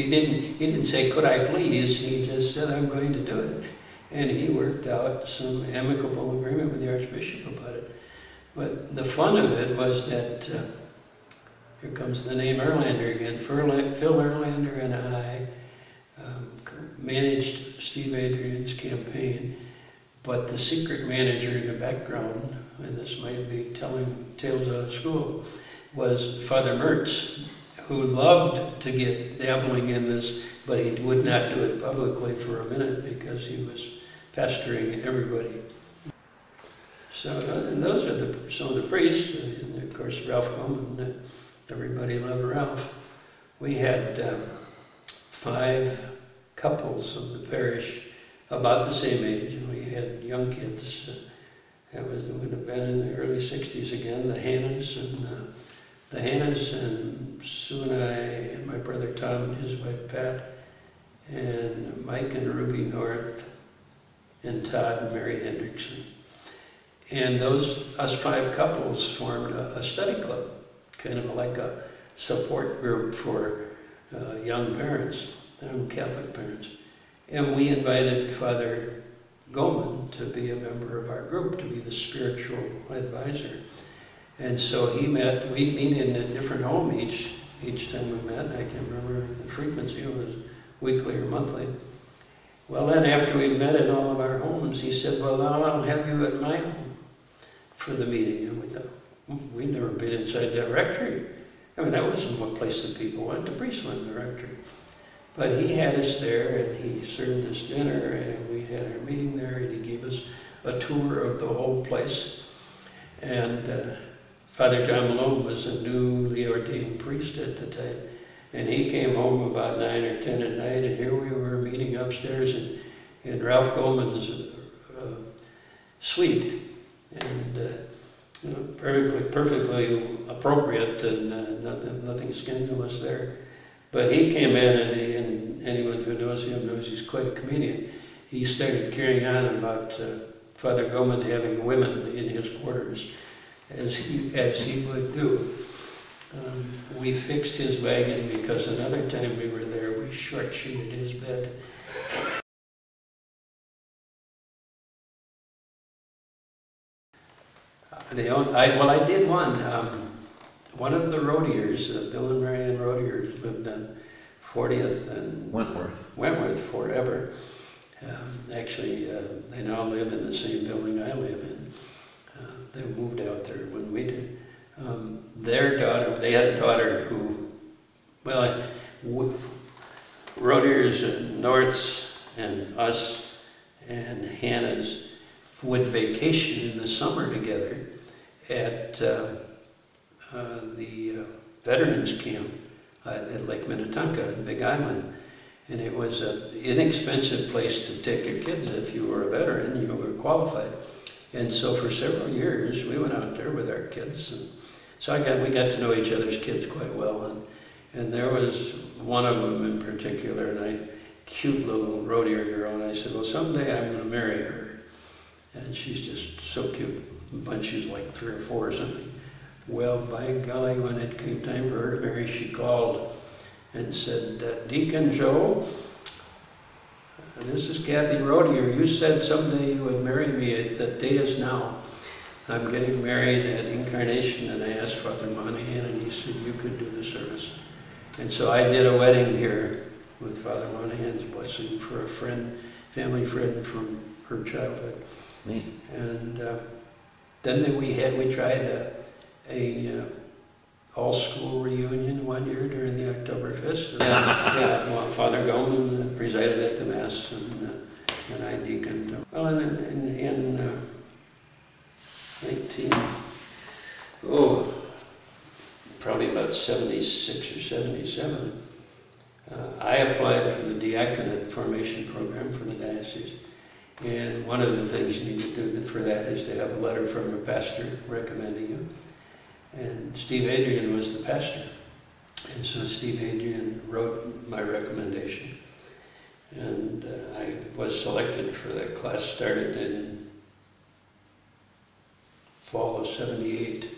didn't say, could I please? He just said, I'm going to do it. And he worked out some amicable agreement with the Archbishop about it. But the fun of it was that, here comes the name Erlander again, Phil Erlander and I managed Steve Adrian's campaign, but the secret manager in the background, and this might be telling tales out of school, was Father Mertz, who loved to get dabbling in this, but he would not do it publicly for a minute because he was pastoring everybody. So, and those are some of the priests, and of course Ralph Coleman, everybody loved Ralph. We had 5 couples of the parish about the same age, and we had young kids. That would have been in the early 60s again, the Hannahs and Sue and I and my brother Tom and his wife Pat and Mike and Ruby North and Todd and Mary Hendrickson. And us 5 couples formed a study club, kind of like a support group for young parents, Catholic parents. And we invited Father Goldman to be a member of our group, to be the spiritual advisor. And so we'd meet in a different home each time we met. I can't remember the frequency, it was weekly or monthly. Well, then after we met in all of our homes, he said, well, now I'll have you at my home for the meeting. And we thought, we'd never been inside that rectory. I mean, that wasn't what place that people went. The priests went in the rectory. But he had us there, and he served us dinner, and we had our meeting there, and he gave us a tour of the whole place. And Father John Malone was a newly ordained priest at the time, and he came home about 9 or 10 at night, and here we were meeting upstairs in Ralph Goldman's suite, and you know, perfectly appropriate, and nothing scandalous there. But he came in, and anyone who knows him knows he's quite a comedian. He started carrying on about Father Goldman having women in his quarters, as he would do. We fixed his wagon because another time we were there, we short-sheeted his bed. I did one. One of the Rodiers, Bill and Marianne Rodiers, lived on 40th and Wentworth forever. Actually, they now live in the same building I live in. They moved out there when we did. Their daughter, they had a daughter who, well, Rodiers and Norths and us and Hannah's would vacation in the summer together at the Veterans Camp at Lake Minnetonka in Big Island. And it was an inexpensive place to take your kids. If you were a veteran, you were qualified. And so for several years, we went out there with our kids. And so we got to know each other's kids quite well. And there was one of them in particular, and cute little Rodier girl, and I said, well, someday I'm going to marry her. And she's just so cute. But she's like 3 or 4 or something. Well, by golly, when it came time for her to marry, she called and said, Deacon Joe, this is Kathy Rodier. You said someday you would marry me. That day is now. I'm getting married at Incarnation, and I asked Father Monahan, and he said you could do the service. And so I did a wedding here with Father Monahan's blessing for a friend, family friend from her childhood. Neat. And then we tried a all-school reunion one year during the Oktoberfest. Well, Father Goldman presided at the Mass, and I deaconed. Well, in probably about 76 or 77, I applied for the diaconate formation program for the diocese. And one of the things you need to do for that is to have a letter from a pastor recommending you. And Steve Adrian was the pastor. And so Steve Adrian wrote my recommendation. And I was selected for that class, started in fall of '78.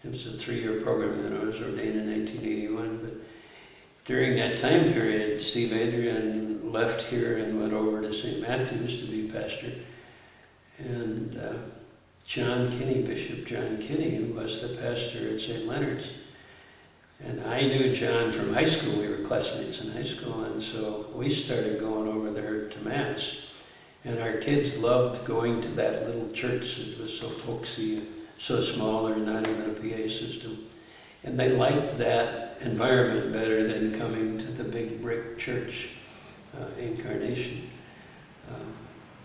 It was a 3-year program, then I was ordained in 1981. during that time period, Steve Adrian left here and went over to St. Matthew's to be pastor. And John Kenney, Bishop John Kenney, was the pastor at St. Leonard's. And I knew John from high school. We were classmates in high school, and so we started going over there to Mass. And our kids loved going to that little church. It was so folksy, so small, there's not even a PA system. And they liked that environment better than coming to the big brick church, Incarnation.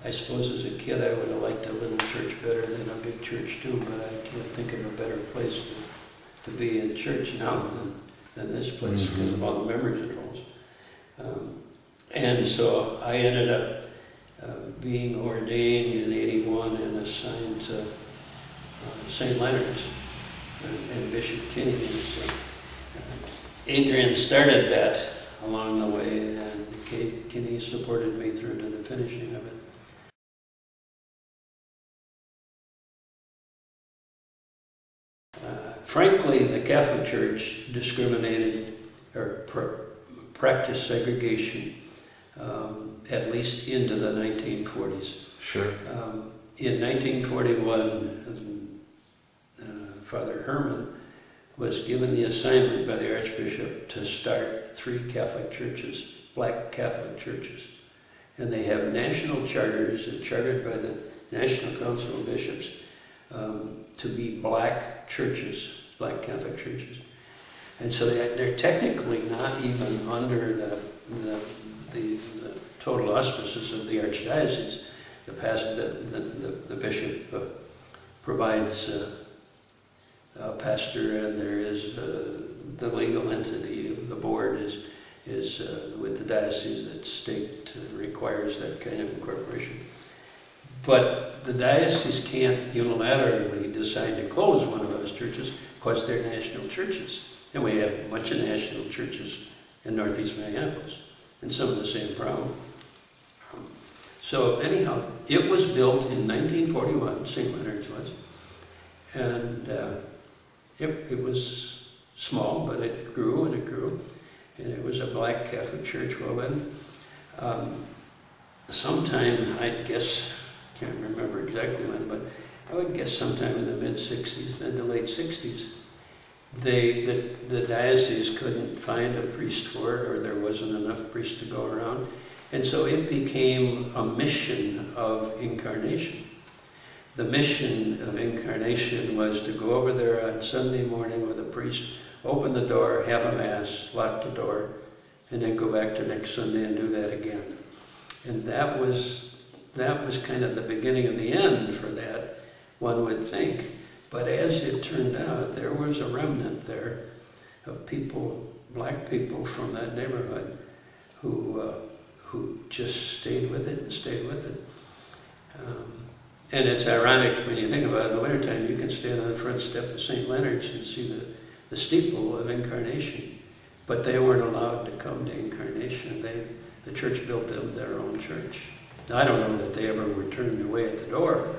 I suppose as a kid I would have liked a little church better than a big church too, but I can't think of a better place to be in church now than this place because of all the memories it holds. And so I ended up being ordained in '81 and assigned to St. Leonard's and Bishop Kenney. So, Adrian started that along the way, and Kenney supported me through to the finishing of it. Frankly, the Catholic Church discriminated or practiced segregation at least into the 1940s. Sure. In 1941, Father Herman was given the assignment by the Archbishop to start 3 Catholic churches, black Catholic churches. And they have national charters, chartered by the National Council of Bishops, to be black churches, black Catholic churches. And so they're technically not even under the total auspices of the Archdiocese. The bishop provides a pastor, and there is the legal entity of the board is with the diocese. That state requires that kind of incorporation. But the diocese can't unilaterally decide to close one of those churches because they're national churches. And we have a bunch of national churches in northeast Minneapolis, and some of the same problem. So anyhow, it was built in 1941, St. Leonard's was, and it was small, but it grew and it grew, and it was a black Catholic church. Well then, sometime, I guess, can't remember exactly when, but I would guess sometime in the mid-60s, mid to late 60s, the diocese couldn't find a priest for it, or there wasn't enough priests to go around. And so it became a mission of Incarnation. The mission of Incarnation was to go over there on Sunday morning with a priest, open the door, have a Mass, lock the door, and then go back to next Sunday and do that again. And that was kind of the beginning of the end for that, one would think. But as it turned out, there was a remnant there of people, black people from that neighborhood, who just stayed with it and stayed with it. And it's ironic when you think about it, in the wintertime you can stand on the front step of St. Leonard's and see the steeple of Incarnation. But they weren't allowed to come to Incarnation. The church built them their own church. Now, I don't know that they ever were turned away at the door,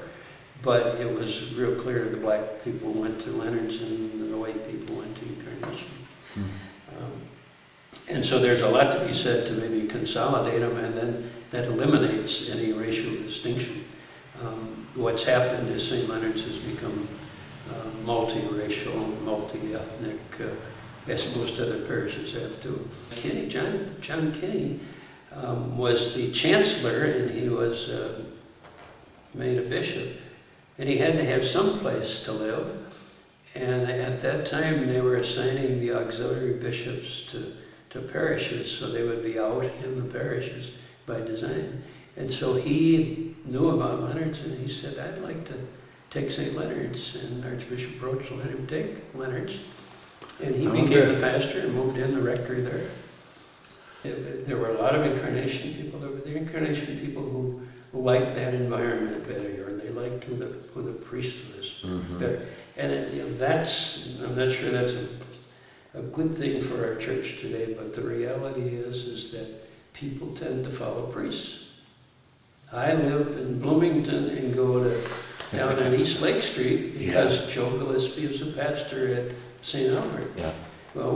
but it was real clear the black people went to Leonard's and the white people went to Incarnation. And so there's a lot to be said to maybe consolidate them, and then that eliminates any racial distinction. What's happened is St. Leonard's has become multiracial, multi-ethnic, as most other parishes have too. John Kenney was the chancellor, and he was made a bishop, and he had to have some place to live. And at that time they were assigning the auxiliary bishops to parishes, so they would be out in the parishes by design. And so he knew about Leonard's, and he said, I'd like to take St. Leonard's, and Archbishop Roach let him take Leonard's. And he became the pastor and moved in the rectory there. There were a lot of Incarnation people. There were the Incarnation people who liked that environment better, or they liked who the priest was better. And I'm not sure that's a good thing for our church today, but the reality is that people tend to follow priests. I live in Bloomington and go down on East Lake Street because Joe Gillespie is a pastor at St. Albert. Yeah. Well,